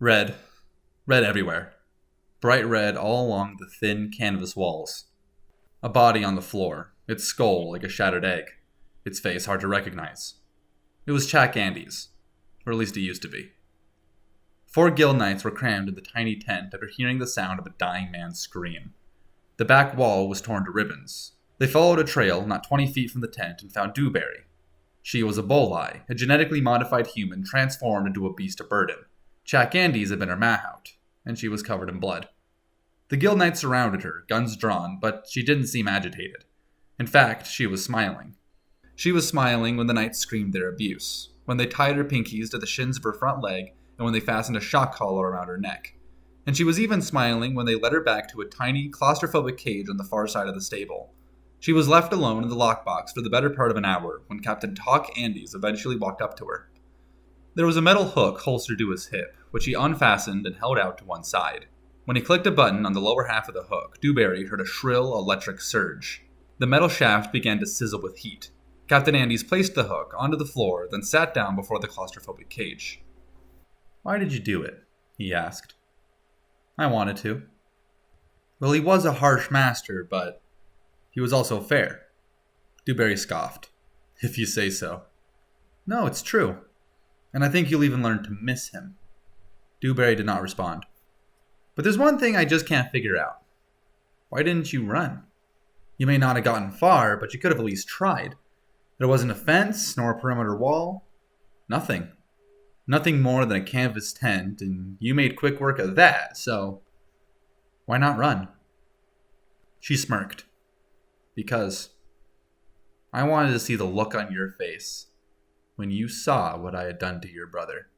Red. Red everywhere. Bright red all along the thin canvas walls. A body on the floor, its skull like a shattered egg, its face hard to recognize. It was Chac Andy's, or at least it used to be. 4 guild knights were crammed in the tiny tent after hearing the sound of a dying man's scream. The back wall was torn to ribbons. They followed a trail not 20 feet from the tent and found Dewberry. She was a bolai, a genetically modified human transformed into a beast of burden. Chac Andy's had been her mahout, and she was covered in blood. The guild knights surrounded her, guns drawn, but she didn't seem agitated. In fact, she was smiling. She was smiling when the knights screamed their abuse, when they tied her pinkies to the shins of her front leg, and when they fastened a shock collar around her neck. And she was even smiling when they led her back to a tiny, claustrophobic cage on the far side of the stable. She was left alone in the lockbox for the better part of an hour when Captain Talk Andes eventually walked up to her. There was a metal hook holstered to his hip, which he unfastened and held out to one side. When he clicked a button on the lower half of the hook, Dewberry heard a shrill electric surge. The metal shaft began to sizzle with heat. Captain Andes placed the hook onto the floor, then sat down before the claustrophobic cage. "Why did you do it?" he asked. "I wanted to." "Well, he was a harsh master, but he was also fair." Dewberry scoffed. "If you say so." "No, it's true. And I think you'll even learn to miss him." Dewberry did not respond. "But there's one thing I just can't figure out. Why didn't you run? You may not have gotten far, but you could have at least tried. There wasn't a fence, nor a perimeter wall. Nothing. Nothing more than a canvas tent, and you made quick work of that, so why not run?" She smirked. "Because I wanted to see the look on your face when you saw what I had done to your brother."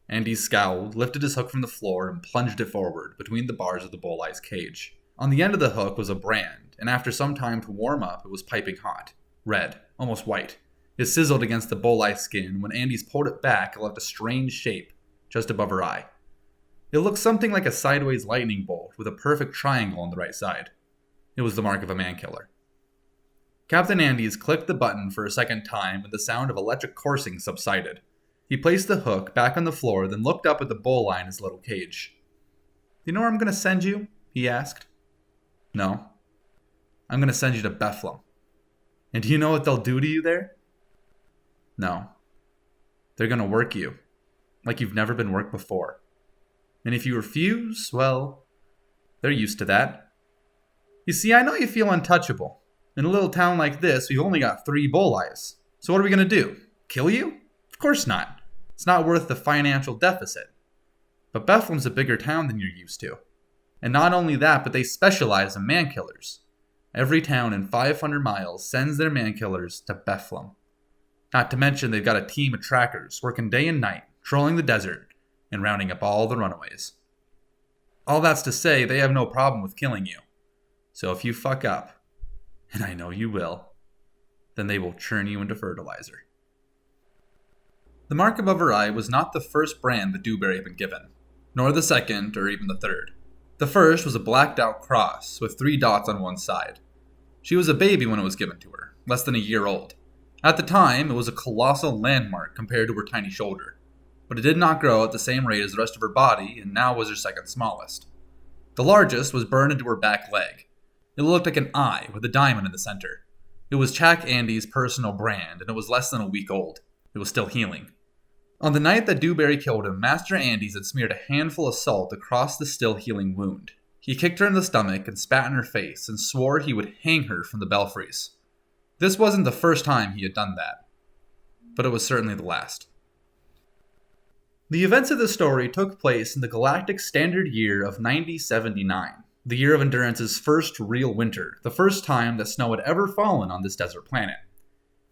Andy scowled, lifted his hook from the floor, and plunged it forward between the bars of the bull-eye's cage. On the end of the hook was a brand, and after some time to warm up, it was piping hot. Red, almost white. It sizzled against the bull-eye's skin. When Andy's pulled it back, it left a strange shape just above her eye. It looked something like a sideways lightning bolt with a perfect triangle on the right side. It was the mark of a man-killer. Captain Andes clicked the button for a second time, and the sound of electric coursing subsided. He placed the hook back on the floor, then looked up at the bull-eye in his little cage. "You know where I'm going to send you?" he asked. "No. I'm going to send you to Bethlehem. And do you know what they'll do to you there?" "No. They're going to work you, like you've never been worked before. And if you refuse, well, they're used to that. You see, I know you feel untouchable. In a little town like this, we've only got 3 bull-eyes. So what are we going to do? Kill you? Of course not. It's not worth the financial deficit. But Bethlehem's a bigger town than you're used to. And not only that, but they specialize in man-killers. Every town in 500 miles sends their man-killers to Bethlehem. Not to mention they've got a team of trackers working day and night, trolling the desert, and rounding up all the runaways. All that's to say, they have no problem with killing you. So if you fuck up, and I know you will, then they will churn you into fertilizer." The mark above her eye was not the first brand that Dewberry had been given, nor the second or even the third. The first was a blacked-out cross with 3 dots on one side. She was a baby when it was given to her, less than a year old. At the time, it was a colossal landmark compared to her tiny shoulder, but it did not grow at the same rate as the rest of her body, and now was her second smallest. The largest was burned into her back leg. It looked like an eye with a diamond in the center. It was Chac Andy's personal brand, and it was less than a week old. It was still healing. On the night that Dewberry killed him, Master Andes had smeared a handful of salt across the still healing wound. He kicked her in the stomach and spat in her face and swore he would hang her from the belfries. This wasn't the first time he had done that, but it was certainly the last. The events of this story took place in the galactic standard year of 9079, the year of Endurance's first real winter, the first time that snow had ever fallen on this desert planet.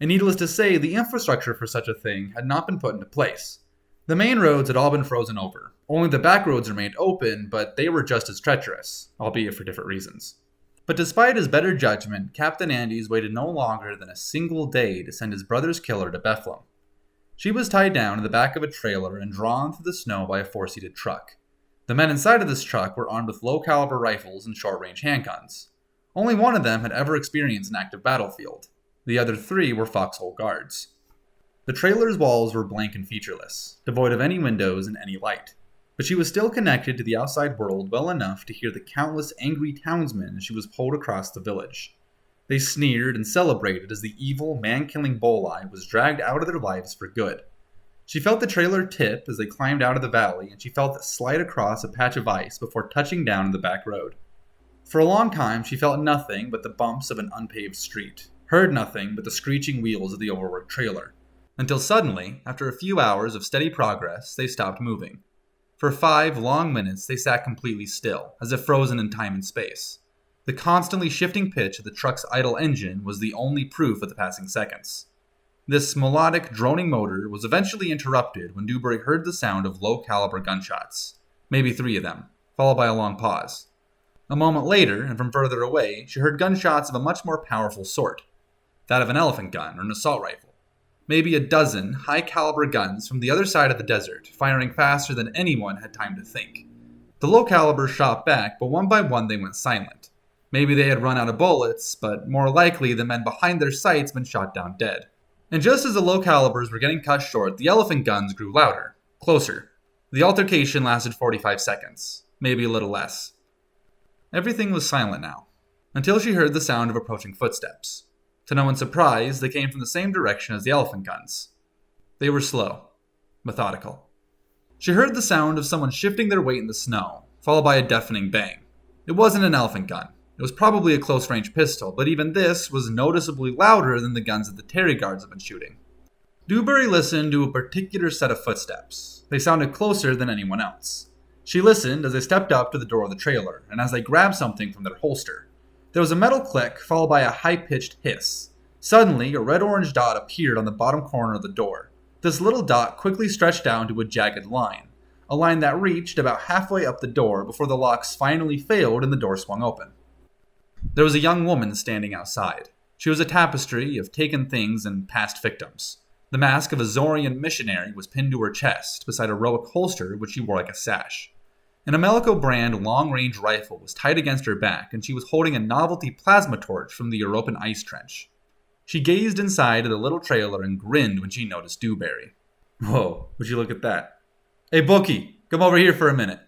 And needless to say, the infrastructure for such a thing had not been put into place. The main roads had all been frozen over. Only the back roads remained open, but they were just as treacherous, albeit for different reasons. But despite his better judgment, Captain Andes waited no longer than a single day to send his brother's killer to Bethlehem. She was tied down in the back of a trailer and drawn through the snow by a 4-seated truck. The men inside of this truck were armed with low-caliber rifles and short-range handguns. Only one of them had ever experienced an active battlefield. The other 3 were foxhole guards. The trailer's walls were blank and featureless, devoid of any windows and any light. but she was still connected to the outside world well enough to hear the countless angry townsmen as she was pulled across the village. They sneered and celebrated as the evil, man-killing Bolai was dragged out of their lives for good. She felt the trailer tip as they climbed out of the valley, and she felt it slide across a patch of ice before touching down in the back road. For a long time, she felt nothing but the bumps of an unpaved street, heard nothing but the screeching wheels of the overworked trailer. Until suddenly, after a few hours of steady progress, they stopped moving. For 5 long minutes, they sat completely still, as if frozen in time and space. The constantly shifting pitch of the truck's idle engine was the only proof of the passing seconds. This melodic, droning motor was eventually interrupted when Dewberry heard the sound of low-caliber gunshots, maybe 3 of them, followed by a long pause. A moment later, and from further away, she heard gunshots of a much more powerful sort, that of an elephant gun or an assault rifle. Maybe a dozen high-caliber guns from the other side of the desert, firing faster than anyone had time to think. The low-caliber shot back, but one by one they went silent. Maybe they had run out of bullets, but more likely the men behind their sights had been shot down dead. And just as the low calibers were getting cut short, the elephant guns grew louder, closer. The altercation lasted 45 seconds, maybe a little less. Everything was silent now, until she heard the sound of approaching footsteps. To no one's surprise, they came from the same direction as the elephant guns. They were slow, methodical. She heard the sound of someone shifting their weight in the snow, followed by a deafening bang. It wasn't an elephant gun. It was probably a close-range pistol, but even this was noticeably louder than the guns that the Terry guards had been shooting. Dewberry listened to a particular set of footsteps. They sounded closer than anyone else. She listened as they stepped up to the door of the trailer, and as they grabbed something from their holster. There was a metal click, followed by a high-pitched hiss. Suddenly, a red-orange dot appeared on the bottom corner of the door. This little dot quickly stretched down to a jagged line, a line that reached about halfway up the door before the locks finally failed and the door swung open. There was a young woman standing outside. She was a tapestry of taken things and past victims. The mask of a Zorian missionary was pinned to her chest, beside a heroic holster which she wore like a sash. An Amelco brand long-range rifle was tied against her back, and she was holding a novelty plasma torch from the European ice trench. She gazed inside of the little trailer and grinned when she noticed Dewberry. Whoa, would you look at that? Hey, Bookie, come over here for a minute.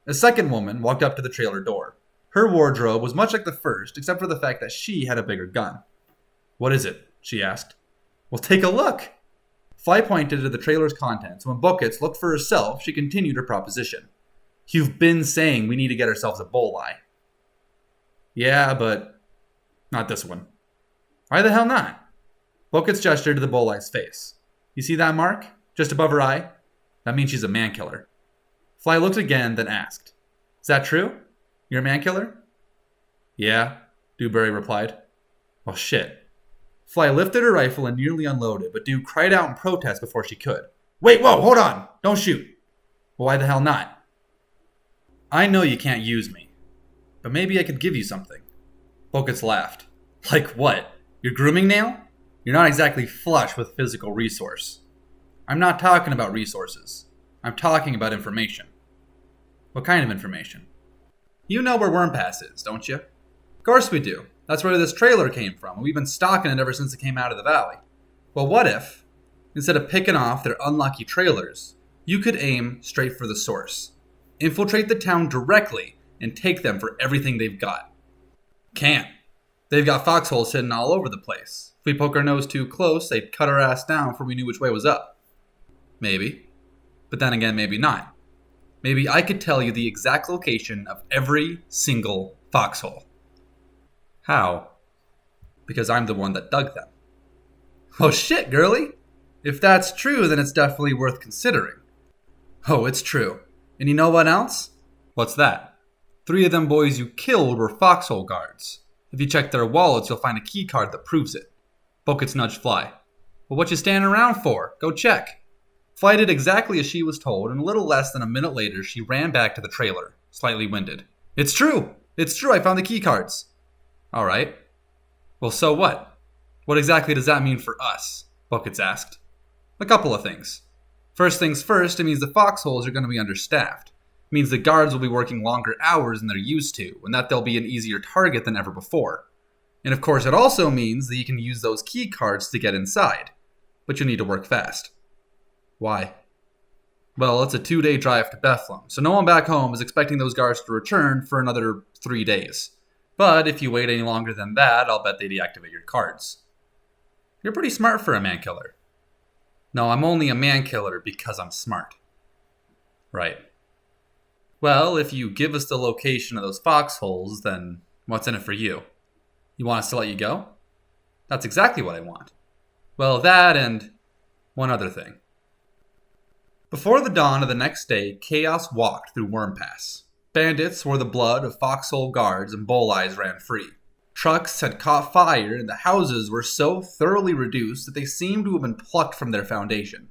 A second woman walked up to the trailer door. Her wardrobe was much like the first, except for the fact that she had a bigger gun. What is it? She asked. Well, take a look. Fly pointed to the trailer's contents. When Buckets looked for herself, she continued her proposition. You've been saying we need to get ourselves a Bolai. Yeah, but not this one. Why the hell not? Buckets gestured to the Bolai's face. You see that mark? Just above her eye? That means she's a man-killer. Fly looked again, then asked. Is that true? You're a man-killer? Yeah, Dewberry replied. Well, shit. Fly lifted her rifle and nearly unloaded, but Dew cried out in protest before she could. Wait, whoa, hold on! Don't shoot! Well, why the hell not? I know you can't use me, but maybe I could give you something. Buckets laughed. Like what? Your grooming nail? You're not exactly flush with physical resource. I'm not talking about resources. I'm talking about information. What kind of information? You know where Wyrm Pass is, don't you? Of course we do. That's where this trailer came from, and we've been stalking it ever since it came out of the valley. Well, what if, instead of picking off their unlucky trailers, you could aim straight for the source, infiltrate the town directly, and take them for everything they've got? Can't. They've got foxholes hidden all over the place. If we poke our nose too close, they'd cut our ass down before we knew which way was up. Maybe. But then again, maybe not. Maybe I could tell you the exact location of every single foxhole. How? Because I'm the one that dug them. Oh shit, girlie! If that's true, then it's definitely worth considering. Oh, it's true. And you know what else? What's that? 3 of them boys you killed were foxhole guards. If you check their wallets, you'll find a key card that proves it. Buckets nudged Fly. Well, what you standing around for? Go check. Fly did exactly as she was told, and a little less than a minute later, she ran back to the trailer, slightly winded. It's true! It's true, I found the key cards. Alright. Well, so what? What exactly does that mean for us? Buckets asked. A couple of things. First things first, it means the foxholes are going to be understaffed. It means the guards will be working longer hours than they're used to, and that they'll be an easier target than ever before. And of course, it also means that you can use those key cards to get inside. But you'll need to work fast. Why? Well, it's a 2-day drive to Bethlehem, so no one back home is expecting those guards to return for another 3 days. But if you wait any longer than that, I'll bet they deactivate your cards. You're pretty smart for a man killer. No, I'm only a man killer because I'm smart. Right. Well, if you give us the location of those foxholes, then what's in it for you? You want us to let you go? That's exactly what I want. Well, that and one other thing. Before the dawn of the next day, chaos walked through Wyrm Pass. Bandits wore the blood of foxhole guards and bull eyes ran free. Trucks had caught fire and the houses were so thoroughly reduced that they seemed to have been plucked from their foundation.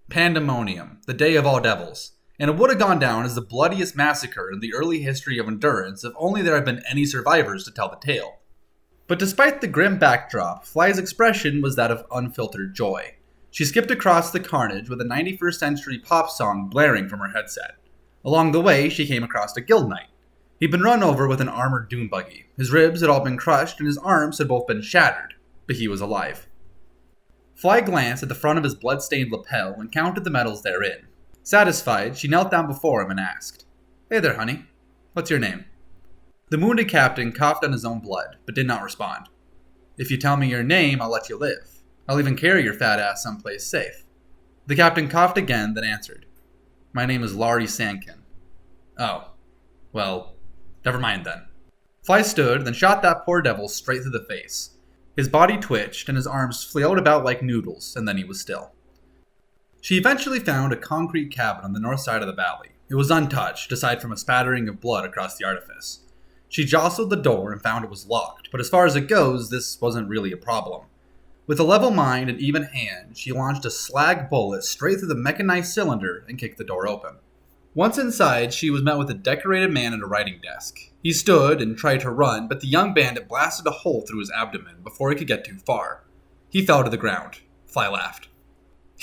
Pandemonium, the day of all devils. And it would have gone down as the bloodiest massacre in the early history of Endurance if only there had been any survivors to tell the tale. But despite the grim backdrop, Fly's expression was that of unfiltered joy. She skipped across the carnage with a 91st century pop song blaring from her headset. Along the way, she came across a guild knight. He'd been run over with an armored dune buggy. His ribs had all been crushed and his arms had both been shattered, but he was alive. Fly glanced at the front of his blood-stained lapel and counted the medals therein. Satisfied, she knelt down before him and asked, "Hey there, honey. What's your name?" The wounded captain coughed on his own blood, but did not respond. "If you tell me your name, I'll let you live. I'll even carry your fat ass someplace safe." The captain coughed again, then answered, "My name is Laurie Sankin." "Oh, well, never mind then." Fly stood, then shot that poor devil straight through the face. His body twitched, and his arms flailed about like noodles, and then he was still. She eventually found a concrete cabin on the north side of the valley. It was untouched, aside from a spattering of blood across the artifice. She jostled the door and found it was locked, but as far as it goes, this wasn't really a problem. With a level mind and even hand, she launched a slag bullet straight through the mechanized cylinder and kicked the door open. Once inside, she was met with a decorated man at a writing desk. He stood and tried to run, but the young bandit blasted a hole through his abdomen before he could get too far. He fell to the ground. Fly laughed.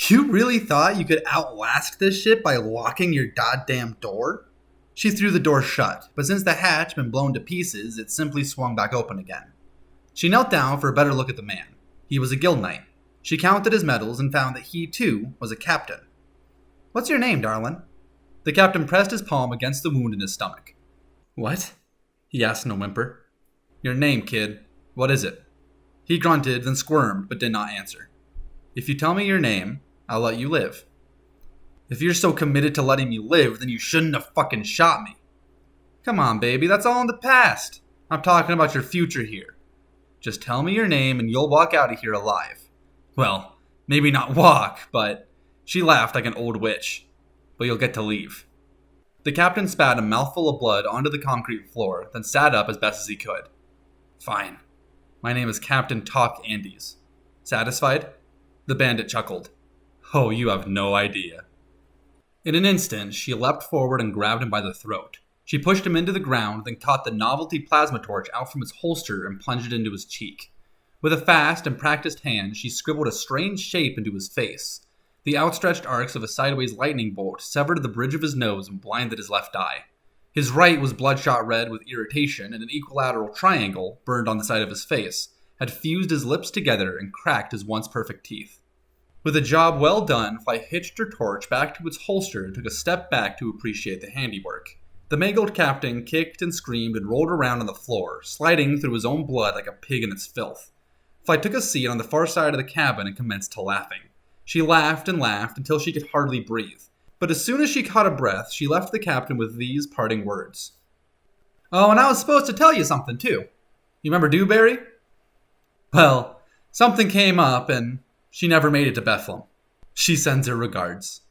"You really thought you could outlast this shit by locking your goddamn door?" She threw the door shut, but since the hatch had been blown to pieces, it simply swung back open again. She knelt down for a better look at the man. He was a guild knight. She counted his medals and found that he, too, was a captain. "What's your name, darling?" The captain pressed his palm against the wound in his stomach. "What?" he asked in a whimper. "Your name, kid. What is it?" He grunted, then squirmed, but did not answer. "If you tell me your name, I'll let you live." "If you're so committed to letting me live, then you shouldn't have fucking shot me." "Come on, baby, that's all in the past. I'm talking about your future here. Just tell me your name and you'll walk out of here alive." Well, maybe not walk, but she laughed like an old witch. "But you'll get to leave." The captain spat a mouthful of blood onto the concrete floor, then sat up as best as he could. "Fine. My name is Captain Talk Andes. Satisfied?" The bandit chuckled. "Oh, you have no idea." In an instant, she leapt forward and grabbed him by the throat. She pushed him into the ground, then caught the novelty plasma torch out from its holster and plunged it into his cheek. With a fast and practiced hand, she scribbled a strange shape into his face. The outstretched arcs of a sideways lightning bolt severed the bridge of his nose and blinded his left eye. His right was bloodshot red with irritation, and an equilateral triangle, burned on the side of his face, had fused his lips together and cracked his once perfect teeth. With a job well done, Fly hitched her torch back to its holster and took a step back to appreciate the handiwork. The mangled captain kicked and screamed and rolled around on the floor, sliding through his own blood like a pig in its filth. Fly took a seat on the far side of the cabin and commenced to laughing. She laughed and laughed until she could hardly breathe. But as soon as she caught a breath, she left the captain with these parting words. "Oh, and I was supposed to tell you something, too. You remember Dewberry? Well, something came up, and she never made it to Bethlehem. She sends her regards."